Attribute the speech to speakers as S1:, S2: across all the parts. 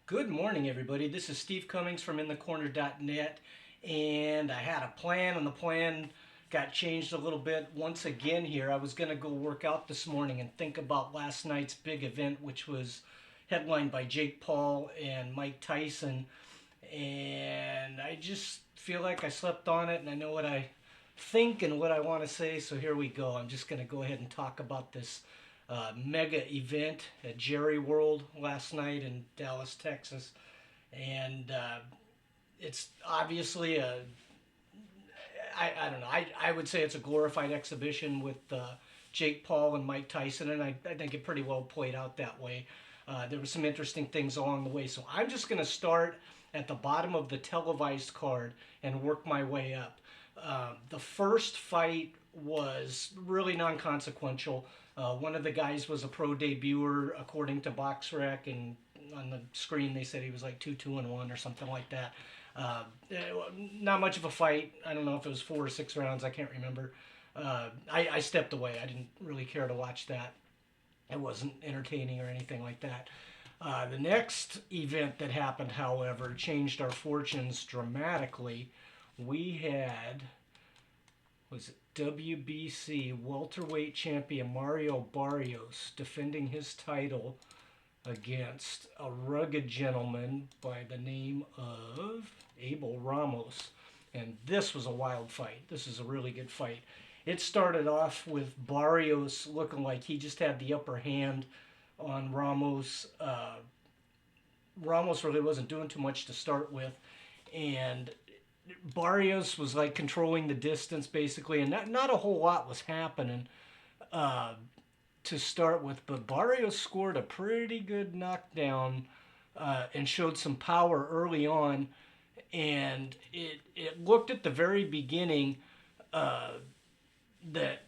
S1: Good morning, everybody. This is Steve Cummings from InTheCorner.net, and I had a plan, and the plan got changed a little bit once again here. I was going to go work out this morning and think about last night's big event, which was headlined by Jake Paul and Mike Tyson, and I just feel like I slept on it, and I know what I think and what I want to say, so here we go. I'm just going to go ahead and talk about this mega event at Jerry World last night in Dallas, Texas. And it's obviously I don't know, I would say it's a glorified exhibition with Jake Paul and Mike Tyson, and I think it pretty well played out that way. There were some interesting things along the way. So I'm just going to start at the bottom of the televised card and work my way up. The first fight was really non-consequential. One of the guys was a pro debuter, according to BoxRec, and on the screen they said he was like 2-2-1 or something like that. Uh, Not much of a fight. I don't know if it was 4 or 6 rounds. I can't remember. I stepped away. I didn't really care to watch that. It wasn't entertaining or anything like that. The next event that happened, however, changed our fortunes dramatically. We had, was it WBC welterweight champion Mario Barrios defending his title against a rugged gentleman by the name of Abel Ramos. And this was a wild fight. This is a really good fight. It started off with Barrios looking like he just had the upper hand on Ramos. Ramos really wasn't doing too much to start with, and Barrios was like controlling the distance basically, and not a whole lot was happening uh, to start with. But Barrios scored a pretty good knockdown and showed some power early on, and it looked at the very beginning uh, that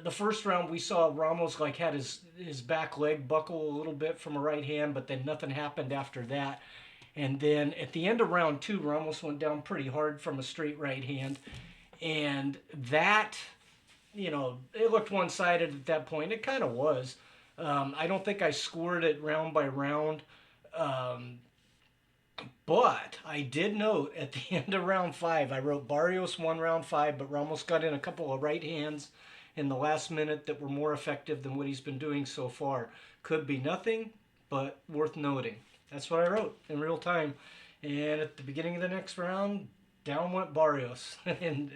S1: the first round we saw Ramos like had his back leg buckle a little bit from a right hand, but then nothing happened after that. And then at the end of round two, Ramos went down pretty hard from a straight right hand, and that, it looked one sided at that point. It kind of was. I don't think I scored it round by round. Um, but I did note at the end of round five, I wrote Barrios won round five, but Ramos got in a couple of right hands in the last minute that were more effective than what he's been doing so far. Could be nothing, but worth noting. That's what I wrote in real time. And at the beginning of the next round, down went Barrios. And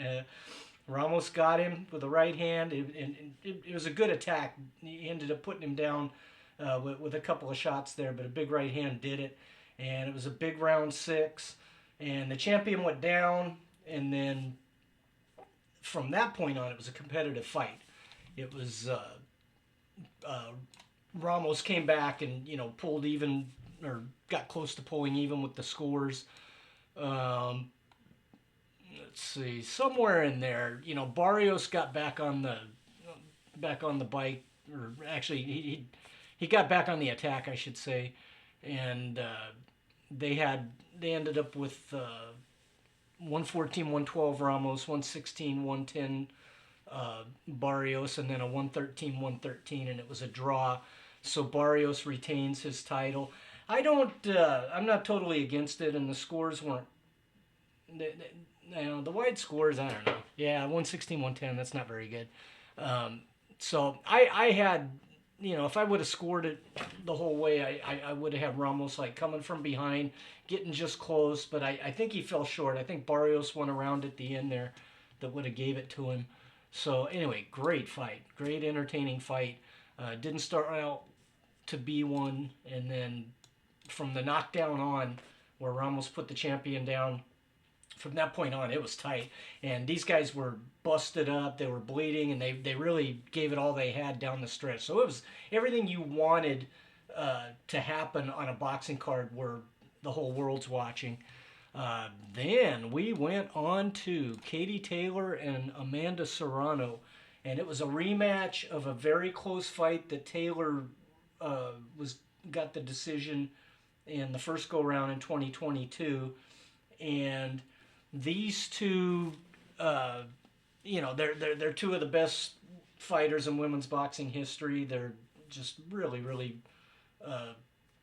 S1: Ramos got him with a right hand. It was a good attack. He ended up putting him down with a couple of shots there, but a big right hand did it. And it was a big round six. And the champion went down, and then from that point on, it was a competitive fight. It was uh, Ramos came back and pulled even or got close to pulling even with the scores. Um, let's see, somewhere in there, Barrios got back on the bike, or actually he got back on the attack, I should say, and they ended up with 114, 112 Ramos, 116, 110 Barrios, and then a 113, 113, and it was a draw. So Barrios retains his title. I'm not totally against it, and the scores weren't, the wide scores, I don't know. Yeah, 116, 110, that's not very good. So I had, if I would have scored it the whole way, I would have had Ramos like coming from behind, getting just close, but I think he fell short. I think Barrios went around at the end there that would have gave it to him. So anyway, great fight, great entertaining fight. Didn't start out to be one, and then from the knockdown on, where Ramos put the champion down, from that point on, it was tight. And these guys were busted up, they were bleeding, and they really gave it all they had down the stretch. So it was everything you wanted to happen on a boxing card where the whole world's watching. Then we went on to Katie Taylor and Amanda Serrano, and it was a rematch of a very close fight that Taylor was got the decision in the first go round in 2022, and these two, they're two of the best fighters in women's boxing history. They're just really, really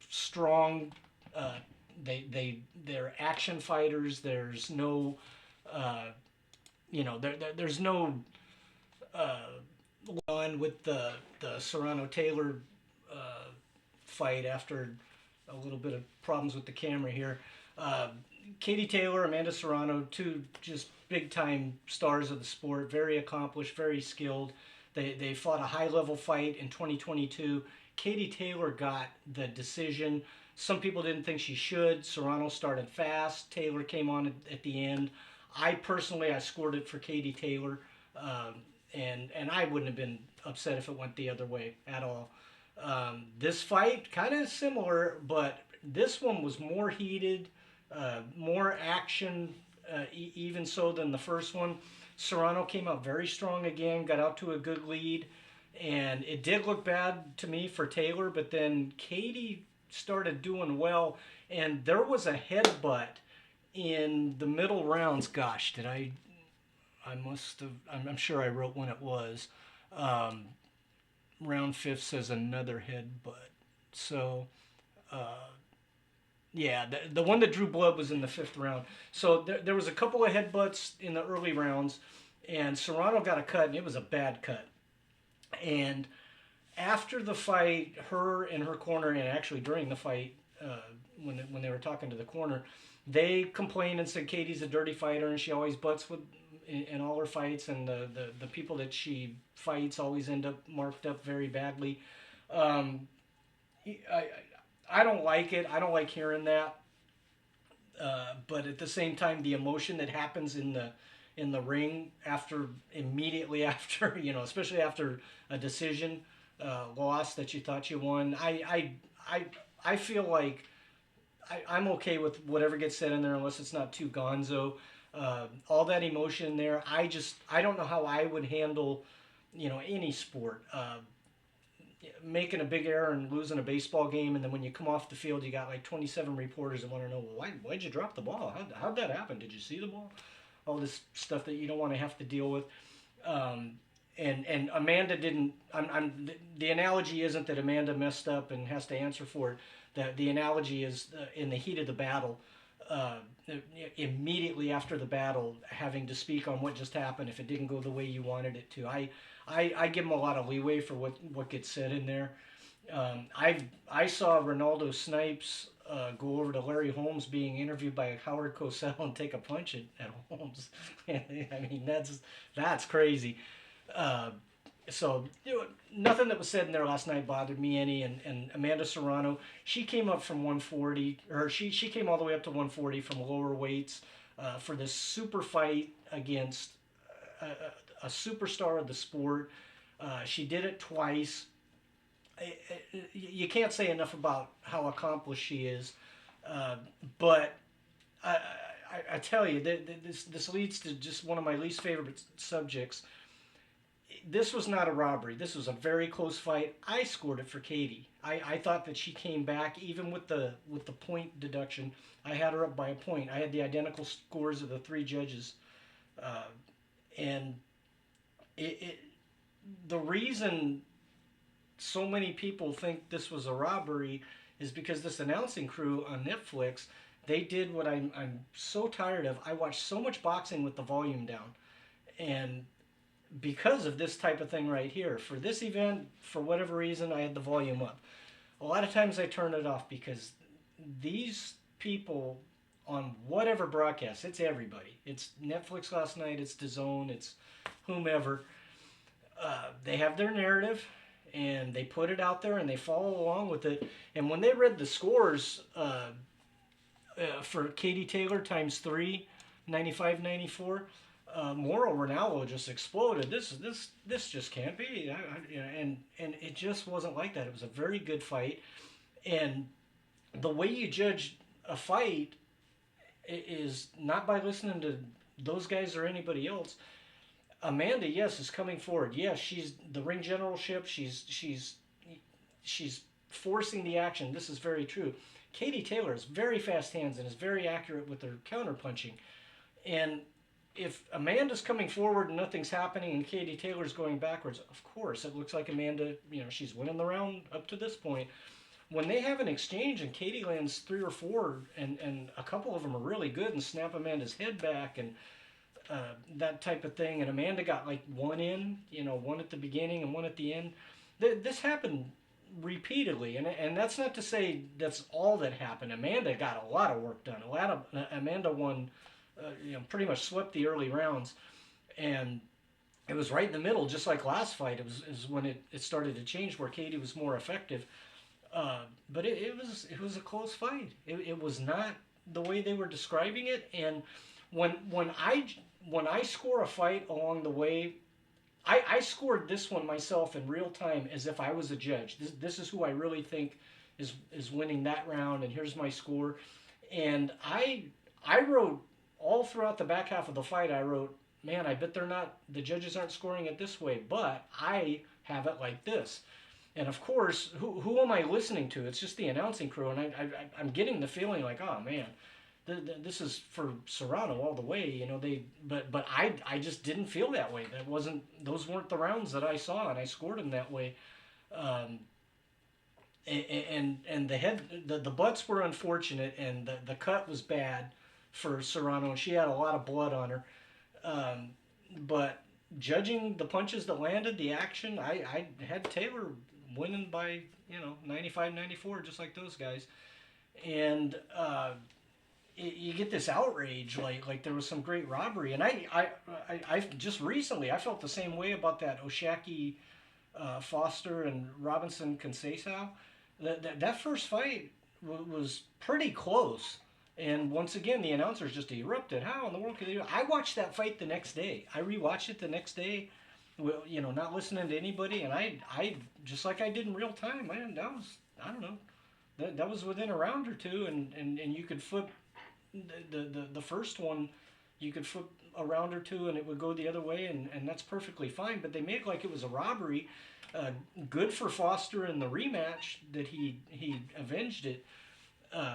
S1: strong Uh, they're action fighters. There's no, uh, there's no on with the Serrano Taylor uh, fight after a little bit of problems with the camera here. Uh, Katie Taylor, Amanda Serrano, two just big time stars of the sport, very accomplished, very skilled. They fought a high level fight in 2022. Katie Taylor got the decision. Some people didn't think she should. Serrano started fast. Taylor came on at the end. I personally, I scored it for Katie Taylor, and I wouldn't have been upset if it went the other way at all. This fight kind of similar, but this one was more heated, more action, even so than the first one. Serrano came out very strong again, got out to a good lead, and it did look bad to me for Taylor, but then Katie started doing well, and there was a headbutt in the middle rounds. Gosh, did I must have. I'm sure I wrote when it was. Um, Round fifth says another headbutt. So, uh, yeah, the one that drew blood was in the fifth round. So there was a couple of headbutts in the early rounds, and Serrano got a cut, and it was a bad cut. And after the fight, her and her corner, and actually during the fight, when they were talking to the corner, they complained and said Katie's a dirty fighter and she always butts with in all her fights, and the people that she fights always end up marked up very badly. Um, I, I don't like it. I don't like hearing that. But at the same time, the emotion that happens in the ring after immediately after especially after a decision loss that you thought you won, I feel like I'm okay with whatever gets said in there unless it's not too gonzo. All that emotion there, I don't know how I would handle any sport. Making a big error and losing a baseball game, and then when you come off the field, you got like 27 reporters that want to know, well, why'd you drop the ball? How'd that happen? Did you see the ball? All this stuff that you don't want to have to deal with. Um, and Amanda didn't. The analogy isn't that Amanda messed up and has to answer for it. The analogy is in the heat of the battle, uh, immediately after the battle, having to speak on what just happened if it didn't go the way you wanted it to. I give them a lot of leeway for what gets said in there. I saw Ronaldo Snipes go over to Larry Holmes being interviewed by Howard Cosell and take a punch at Holmes. I mean, that's crazy. Uh, so nothing that was said in there last night bothered me any. And Amanda Serrano, she came up from 140, or she came all the way up to 140 from lower weights for this super fight against a, a superstar of the sport. She did it twice. You can't say enough about how accomplished she is, but I, I tell you, this leads to just one of my least favorite subjects. This was not a robbery. This was a very close fight. I scored it for Katie. I thought that she came back even with the point deduction. I had her up by a point. I had the identical scores of the three judges, and it the reason so many people think this was a robbery is because this announcing crew on Netflix, they did what I'm so tired of. I watch so much boxing with the volume down, and because of this type of thing right here, for this event, for whatever reason, I had the volume up. A lot of times I turn it off because these people on whatever broadcast, it's everybody. It's Netflix last night, it's DAZN, it's whomever. They have their narrative and they put it out there and they follow along with it. And when they read the scores for Katie Taylor times 3, 95, 94, Moro Ronaldo just exploded. This just can't be. And it just wasn't like that. It was a very good fight, and the way you judge a fight is not by listening to those guys or anybody else. Amanda, yes, is coming forward. Yes, she's the ring generalship. She's forcing the action. This is very true. Katie Taylor is very fast hands and is very accurate with her counter punching. And if Amanda's coming forward and nothing's happening and Katie Taylor's going backwards, of course, it looks like Amanda, she's winning the round up to this point. when they have an exchange and Katie lands three or four, and a couple of them are really good and snap Amanda's head back and that type of thing, and Amanda got like one in, one at the beginning and one at the end. This happened repeatedly, and that's not to say that's all that happened. Amanda got a lot of work done. Amanda won, pretty much swept the early rounds, and it was right in the middle, just like last fight. It was when it started to change where Katie was more effective. But it was a close fight. It was not the way they were describing it. And when I score a fight along the way, I scored this one myself in real time as if I was a judge. This is who I really think is winning that round, and here's my score. And I wrote all throughout the back half of the fight. I wrote, man, I bet the judges aren't scoring it this way, but I have it like this. And of course, who am I listening to? It's just the announcing crew, and I'm getting the feeling like, oh man, this is for Serrano all the way. But I just didn't feel that way. Those weren't the rounds that I saw, and I scored them that way. Um, and the butts were unfortunate, and the cut was bad for Serrano, and she had a lot of blood on her. Um, but judging the punches that landed, the action, I had Taylor winning by 95-94, just like those guys. And you get this outrage, like there was some great robbery. And I just recently I felt the same way about that Oshaki, Foster and Robinson Conceição. That first fight was pretty close. And once again, the announcers just erupted. How in the world could they do it? I watched that fight the next day. I rewatched it the next day, well, not listening to anybody. And I just like I did in real time, man, that was, I don't know, that was within a round or two. And you could flip the first one, you could flip a round or two and it would go the other way. And that's perfectly fine. But they made it like it was a robbery. Good for Foster in the rematch that he avenged it.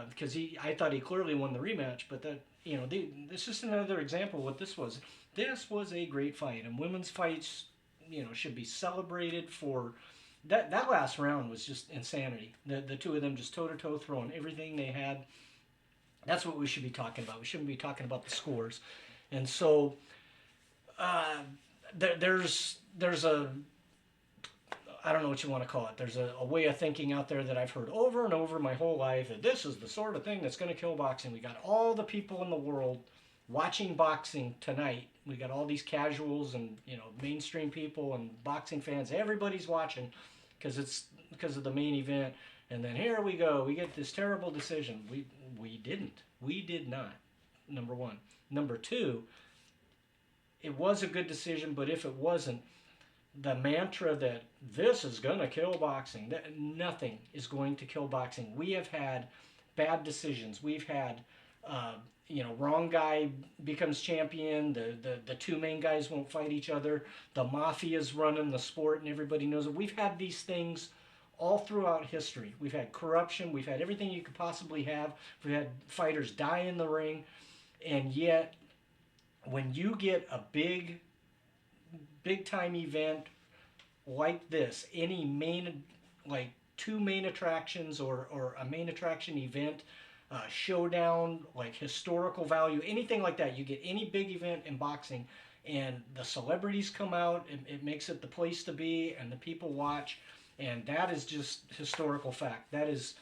S1: Because I thought he clearly won the rematch, but this is just another example of what this was. This was a great fight, and women's fights, should be celebrated for that. That last round was just insanity. The two of them just toe to toe throwing everything they had. That's what we should be talking about. We shouldn't be talking about the scores. And so there's a, I don't know what you want to call it. There's a way of thinking out there that I've heard over and over my whole life that this is the sort of thing that's going to kill boxing. We got all the people in the world watching boxing tonight. We got all these casuals and mainstream people and boxing fans. Everybody's watching because of the main event. And then here we go. We get this terrible decision. We didn't. We did not. Number one. Number two. It was a good decision, but if it wasn't, the mantra that this is going to kill boxing, that nothing is going to kill boxing. We have had bad decisions. We've had, wrong guy becomes champion. The two main guys won't fight each other. The mafia's running the sport and everybody knows it. We've had these things all throughout history. We've had corruption. We've had everything you could possibly have. We've had fighters die in the ring. And yet, when you get a big time event like this, any main, like two main attractions or a main attraction event, showdown, like historical value, anything like that, you get any big event in boxing and the celebrities come out, it makes it the place to be and the people watch, and that is just historical fact. That is,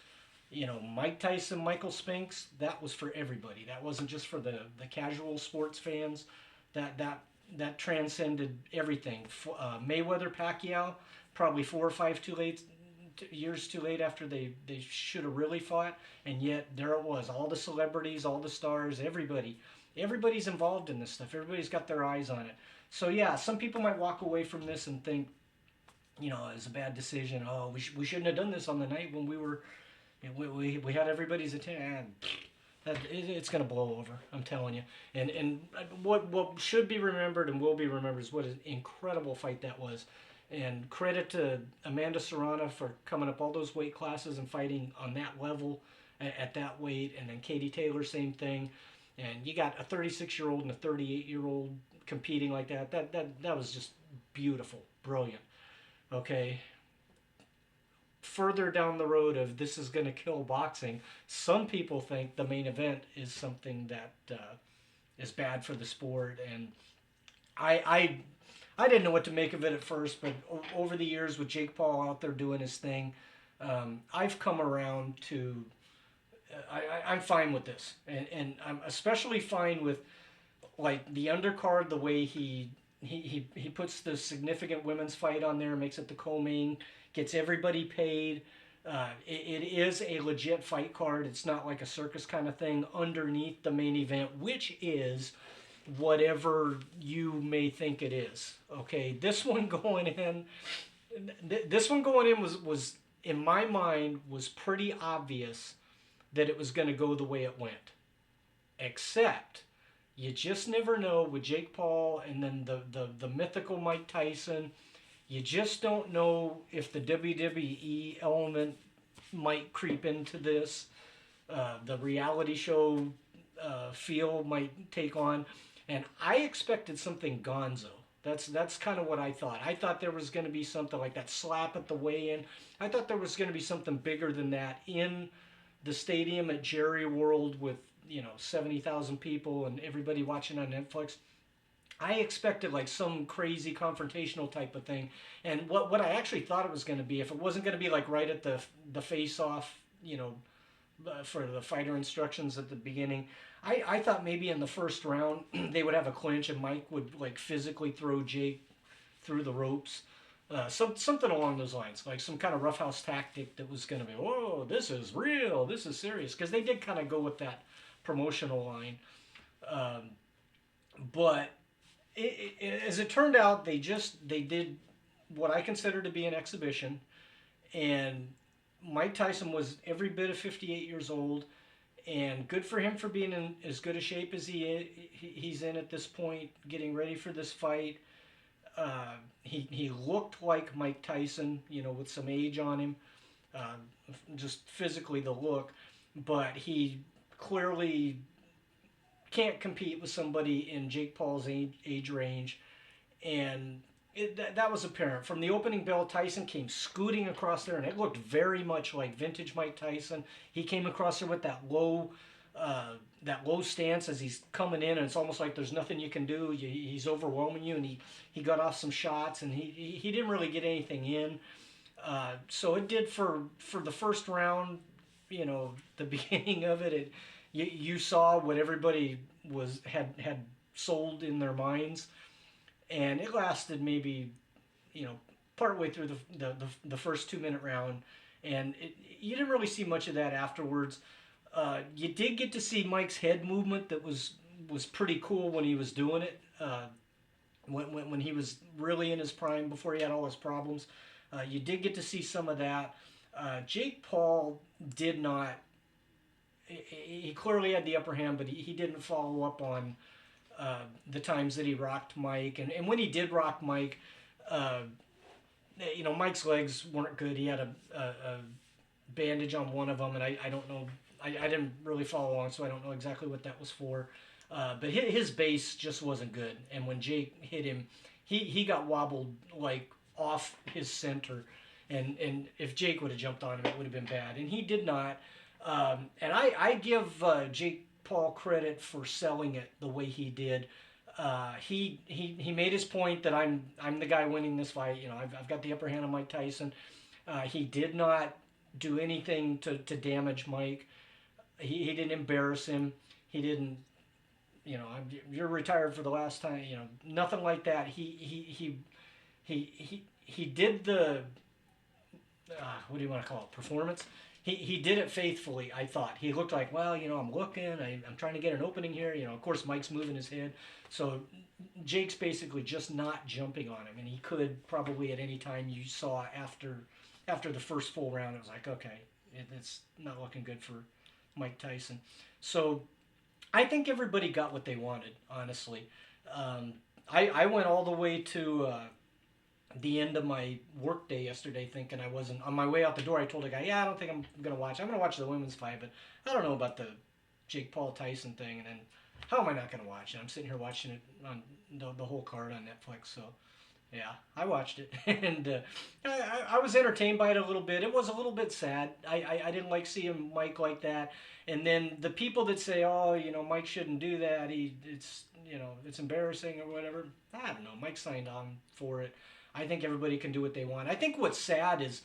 S1: Mike Tyson, Michael Spinks, that was for everybody. That wasn't just for the casual sports fans. That transcended everything. Mayweather, Pacquiao, probably 4 or 5 years too late after they should have really fought, and yet there it was. All the celebrities, all the stars, everybody's involved in this stuff. Everybody's got their eyes on it. So yeah, some people might walk away from this and think, it's a bad decision. Oh, we shouldn't have done this on the night when we had everybody's attention. It's going to blow over, I'm telling you. And what should be remembered and will be remembered is what an incredible fight that was. And credit to Amanda Serrano for coming up all those weight classes and fighting on that level at that weight. And then Katie Taylor, same thing. And you got a 36-year-old and a 38-year-old competing like that. That was just beautiful, brilliant. Okay. further down the road of this is going to kill boxing, some people think the main event is something that is bad for the sport. And I, I, I didn't know what to make of it at first, but over the years with Jake Paul out there doing his thing, I've come around to I'm fine with this, and I'm especially fine with like the undercard, the way he puts the significant women's fight on there, makes it the co-main, gets everybody paid. It is a legit fight card. It's not like a circus kind of thing underneath the main event, which is whatever you may think it is. Okay, this one going in was in my mind was pretty obvious that it was going to go the way it went. Except you just never know with Jake Paul and then the mythical Mike Tyson. You just don't know if the WWE element might creep into this. The reality show feel might take on. And I expected something gonzo. That's kind of what I thought. I thought there was going to be something like that slap at the weigh-in. I thought there was going to be something bigger than that in the stadium at Jerry World with 70,000 people and everybody watching on Netflix. I expected like some crazy confrontational type of thing, and what I actually thought it was going to be, if it wasn't going to be like right at the face off, for the fighter instructions at the beginning, I thought maybe in the first round they would have a clinch and Mike would like physically throw Jake through the ropes. Something along those lines, like some kind of roughhouse tactic that was going to be, whoa, this is real, this is serious, because they did kind of go with that promotional line. Um, but as it turned out, they did what I consider to be an exhibition, and Mike Tyson was every bit of 58 years old, and good for him for being in as good a shape as he's in at this point, getting ready for this fight. He looked like Mike Tyson, with some age on him, uh, just physically the look, but he clearly can't compete with somebody in Jake Paul's age range, and that was apparent from the opening bell. Tyson came scooting across there, and it looked very much like vintage Mike Tyson. He came across there with that low stance as he's coming in, and it's almost like there's nothing you can do. He's overwhelming you, and he got off some shots, and he didn't really get anything in. So it did for the first round. The beginning of it, you saw what everybody had sold in their minds, and it lasted maybe partway through the first 2 minute round, and you didn't really see much of that afterwards. You did get to see Mike's head movement that was pretty cool when he was doing it. When he was really in his prime before he had all his problems, you did get to see some of that. Jake Paul did not. He clearly had the upper hand, but he didn't follow up on the times that he rocked Mike, and when he did rock Mike, uh, Mike's legs weren't good. He had a bandage on one of them, and I don't know. I didn't really follow along, so I don't know exactly what that was for. But his base just wasn't good, and when Jake hit him, he got wobbled like off his center, and if Jake would have jumped on him, it would have been bad, and he did not. And I give Jake Paul credit for selling it the way he did. He made his point that I'm the guy winning this fight. I've got the upper hand on Mike Tyson. He did not do anything to damage Mike. He didn't embarrass him. He didn't. You're retired for the last time. Nothing like that. He did the what do you want to call it, performance. He did it faithfully. I thought he looked like, well, I'm looking. I'm trying to get an opening here. Of course, Mike's moving his head, so Jake's basically just not jumping on him, and he could probably at any time you saw after the first full round, it was like, okay, it's not looking good for Mike Tyson. So I think everybody got what they wanted, honestly. I went all the way to the end of my work day yesterday thinking I wasn't. On my way out the door, I told a guy, yeah, I don't think I'm going to watch. I'm going to watch the women's fight, but I don't know about the Jake Paul Tyson thing. And then, how am I not going to watch it? I'm sitting here watching it on the whole card on Netflix. So Yeah, I watched it, and I was entertained by it a little bit. It was a little bit sad. I didn't like seeing Mike like that. And then the people that say, "Oh, Mike shouldn't do that. It's embarrassing or whatever." I don't know. Mike signed on for it. I think everybody can do what they want. I think what's sad is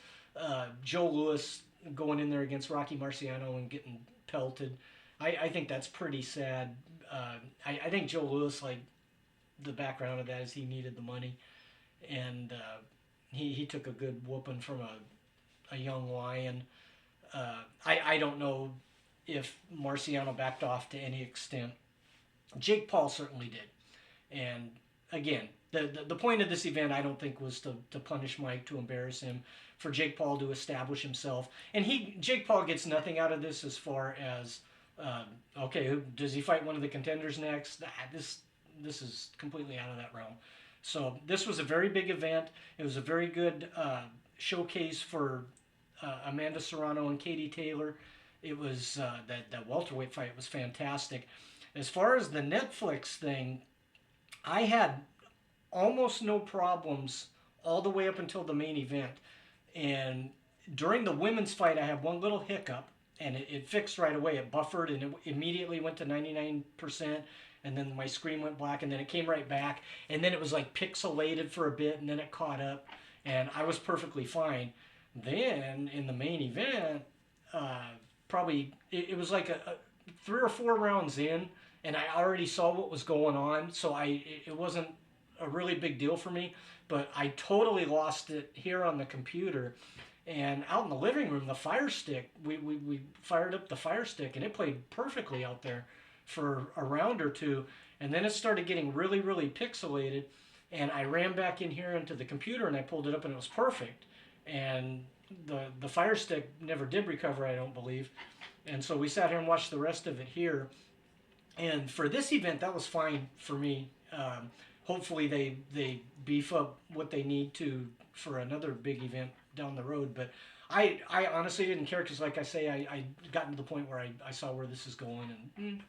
S1: Joe Louis going in there against Rocky Marciano and getting pelted. I think that's pretty sad. I think Joe Louis, like, the background of that is he needed the money, and he took a good whooping from a young lion. I don't know if Marciano backed off to any extent. Jake Paul certainly did. And again, the point of this event, I don't think, was to punish Mike, to embarrass him, for Jake Paul to establish himself. And Jake Paul gets nothing out of this as far as, okay, does he fight one of the contenders next? This is completely out of that realm. So this was a very big event. It was a very good showcase for Amanda Serrano and Katie Taylor. It was that welterweight fight was fantastic. As far as the Netflix thing, I had almost no problems all the way up until the main event. And during the women's fight, I had one little hiccup, and it fixed right away. It buffered, and it immediately went to 99%. And then my screen went black, and then it came right back. And then it was like pixelated for a bit, and then it caught up. And I was perfectly fine. Then in the main event, probably it was like a 3 or 4 rounds in, and I already saw what was going on, so it wasn't a really big deal for me. But I totally lost it here on the computer, and out in the living room, the Fire Stick, we fired up the Fire Stick, and it played perfectly out there for a round or two, and then it started getting really, really pixelated, and I ran back in here into the computer, and I pulled it up, and it was perfect. And the Fire Stick never did recover, I don't believe. And so we sat here and watched the rest of it here. And for this event, that was fine for me. Hopefully they beef up what they need to for another big event down the road. But I honestly didn't care because, like I say, I gotten to the point where I saw where this is going, and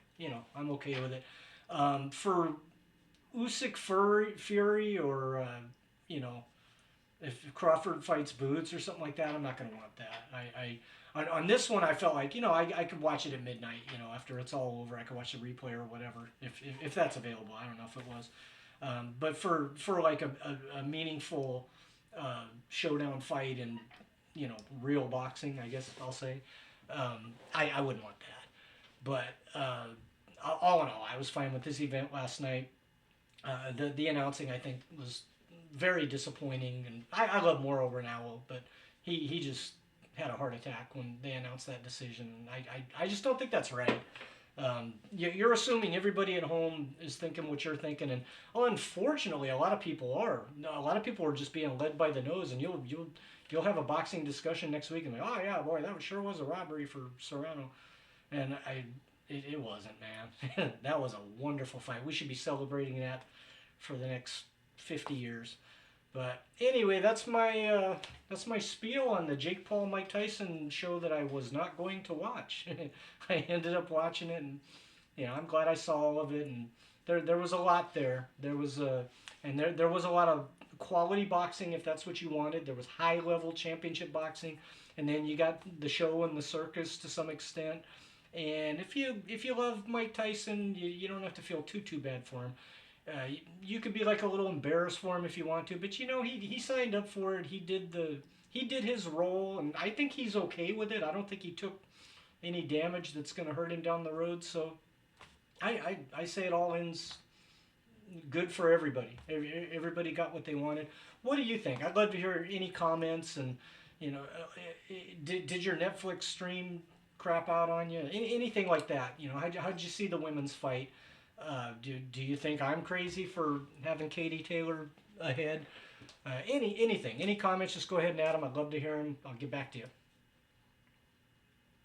S1: I'm okay with it. For Usyk Fury, or if Crawford fights Boots or something like that, I'm not going to want that. On this one, I felt like I could watch it at midnight. After it's all over, I could watch the replay or whatever if that's available. I don't know if it was, but for like a meaningful showdown fight and real boxing, I guess I'll say, I wouldn't want that. But all in all, I was fine with this event last night. The announcing, I think, was very disappointing, and I love Moreover now, but he just had a heart attack when they announced that decision. I just don't think that's right. You're assuming everybody at home is thinking what you're thinking, and unfortunately, a lot of people are. A lot of people are just being led by the nose, and you'll have a boxing discussion next week, and like, oh yeah, boy, that sure was a robbery for Serrano, and it wasn't, man. That was a wonderful fight. We should be celebrating that for the next 50 years. But anyway, that's my spiel on the Jake Paul Mike Tyson show that I was not going to watch. I ended up watching it, and I'm glad I saw all of it. And there was a lot there. There was there was a lot of quality boxing, if that's what you wanted. There was high level championship boxing, and then you got the show and the circus to some extent. And if you love Mike Tyson, you don't have to feel too bad for him. You could be like a little embarrassed for him if you want to, but he signed up for it. He did his role, and I think he's okay with it. I don't think he took any damage that's going to hurt him down the road. So I say it all ends good for everybody. Everybody got what they wanted. What do you think? I'd love to hear any comments. And did your Netflix stream crap out on you? Anything like that? How'd you see the women's fight? Do you think I'm crazy for having Katie Taylor ahead? Anything, any comments? Just go ahead and add them. I'd love to hear them. I'll get back to you.